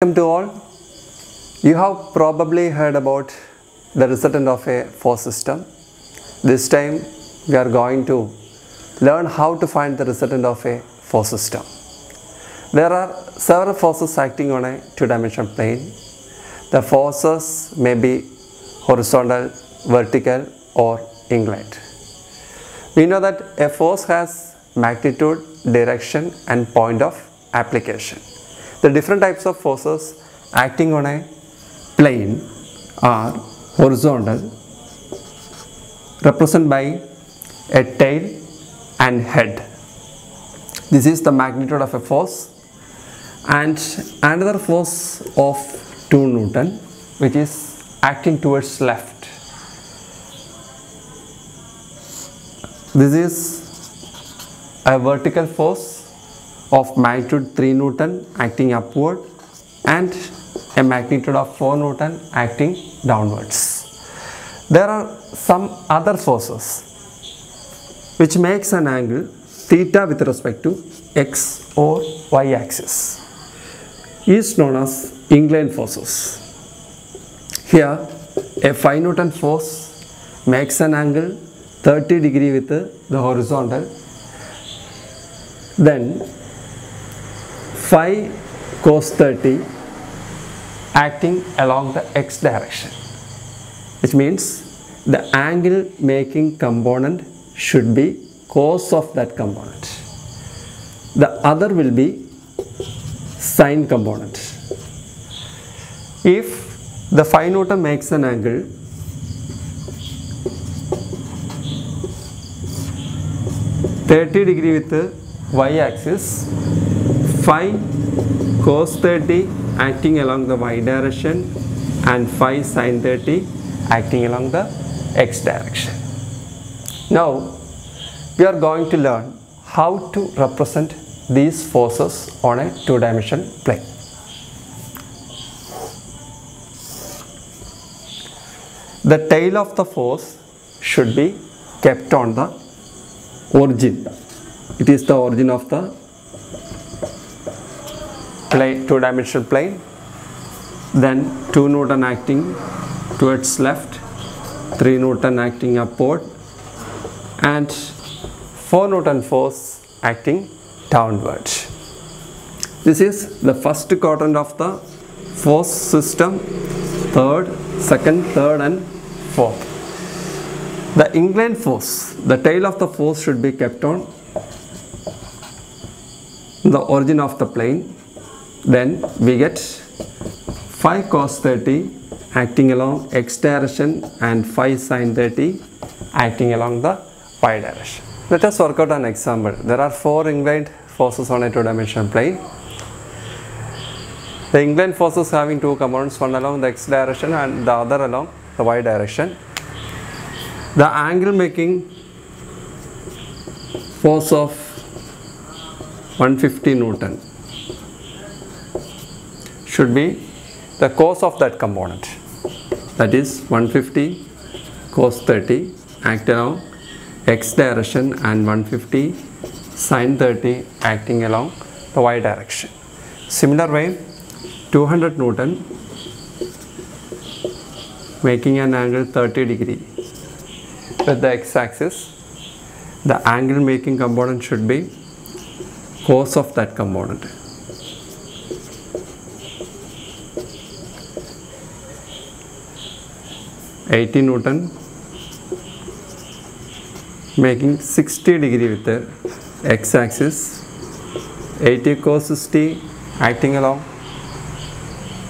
Welcome to all. You have probably heard about the resultant of a force system. This time we are going to learn how to find the resultant of a force system. There are several forces acting on a two-dimensional plane. The forces may be horizontal, vertical or inclined. We know that a force has magnitude, direction and point of application. The different types of forces acting on a plane are horizontal, represented by a tail and head. This is the magnitude of a force, and another force of 2 Newton which is acting towards left. This is a vertical force of magnitude 3 Newton acting upward and a magnitude of 4 Newton acting downwards. There are some other forces which makes an angle theta with respect to x or y axis is known as inclined forces. Here a 5 Newton force makes an angle 30 degree with the horizontal, then 5 cos 30 acting along the x direction, which means the angle making component should be cos of that component. The other will be sine component. If the 5 Newton makes an angle (30° with the y-axis, 5 cos 30 acting along the y direction and 5 sin 30 acting along the x direction. Now we are going to learn how to represent these forces on a two-dimensional plane. The tail of the force should be kept on the origin. It is the origin of the plane, two-dimensional plane. Then 2 Newton acting towards left, 3 Newton acting upward and 4 Newton force acting downward. This is the first quadrant of the force system, second, third and fourth. The inclined force, the tail of the force should be kept on the origin of the plane. Then we get 5 cos 30 acting along x direction and 5 sin 30 acting along the y direction. Let us work out an example. There are 4 inclined forces on a two-dimensional plane. The inclined forces having 2 components, one along the x direction and the other along the y direction. The angle making force of 150 Newton should be the cos of that component, that is 150 cos 30 acting along x direction and 150 sin 30 acting along the y direction. Similar way, 200 Newton making an angle 30 degree with the x axis. The angle making component should be cos of that component. (80 Newton making 60 degree with the x axis, 80 cos 60 acting along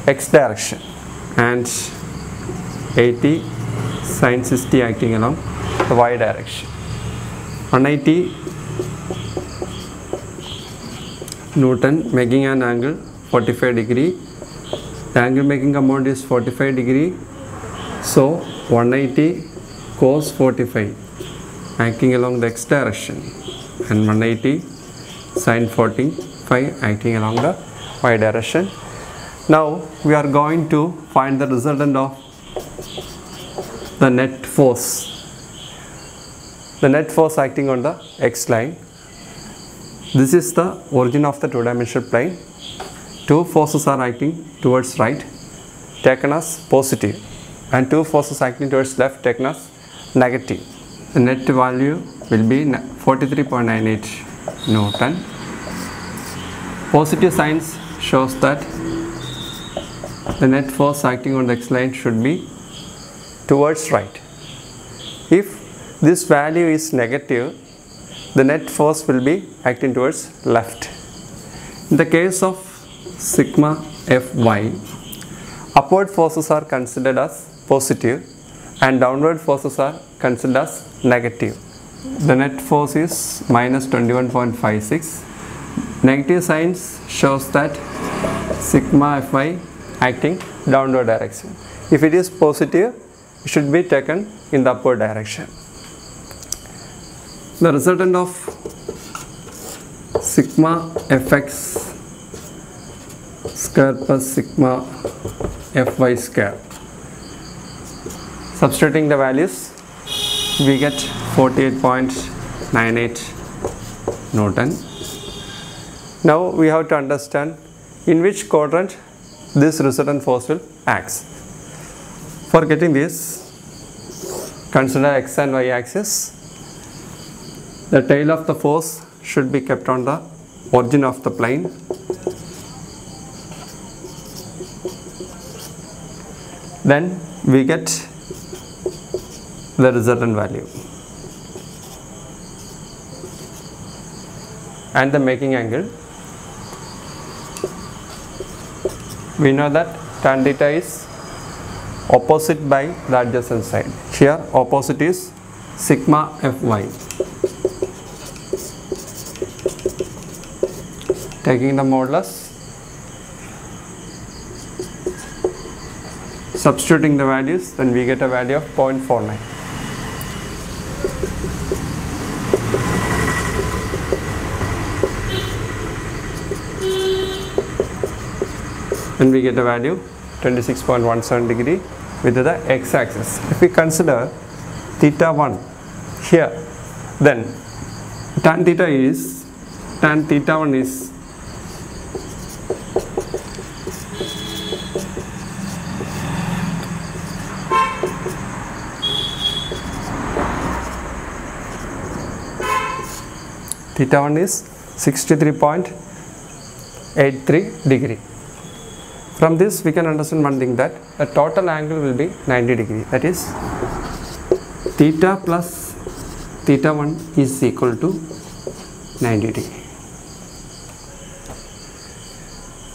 x direction and 80 sin 60 acting along the y direction. 180 Newton making an angle 45 degree. The angle making component is 45 degree. So 180 cos 45 acting along the x direction and 180 sin 45 acting along the y direction. Now we are going to find the resultant of the net force. The net force acting on the x line. This is the origin of the two-dimensional plane. two forces are acting towards right taken as positive and two forces acting towards left taken as negative. The net value will be 43.98 Newton. Positive signs shows that the net force acting on the x-line should be towards right. If this value is negative, the net force will be acting towards left. In the case of sigma Fy, upward forces are considered as positive and downward forces are considered as negative. The net force is minus 21.56. Negative signs shows that sigma Fy acting downward direction. If it is positive, it should be taken in the upward direction. The resultant of sigma Fx square plus sigma Fy square. Substituting the values, we get 48.98 Newton. Now we have to understand in which quadrant this resultant force will act. For getting this, consider x and y axis. The tail of the force should be kept on the origin of the plane. Then we get the resultant value. And the making angle. We know that tan theta is opposite by the adjacent side. Here opposite is sigma Fy. Taking the modulus, substituting the values, then we get a value of 0.49. Then we get a value 26.17 degree with the x-axis. If we consider theta 1 here, then tan theta 1 is theta 1 is 63.83 degree. From this we can understand one thing, that the total angle will be 90 degree. That is theta plus theta 1 is equal to 90 degree.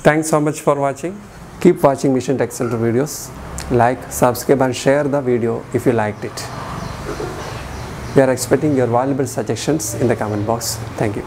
Thanks so much for watching. Keep watching Mission Tech Center videos. Like, subscribe and share the video if you liked it. We are expecting your valuable suggestions in the comment box. Thank you.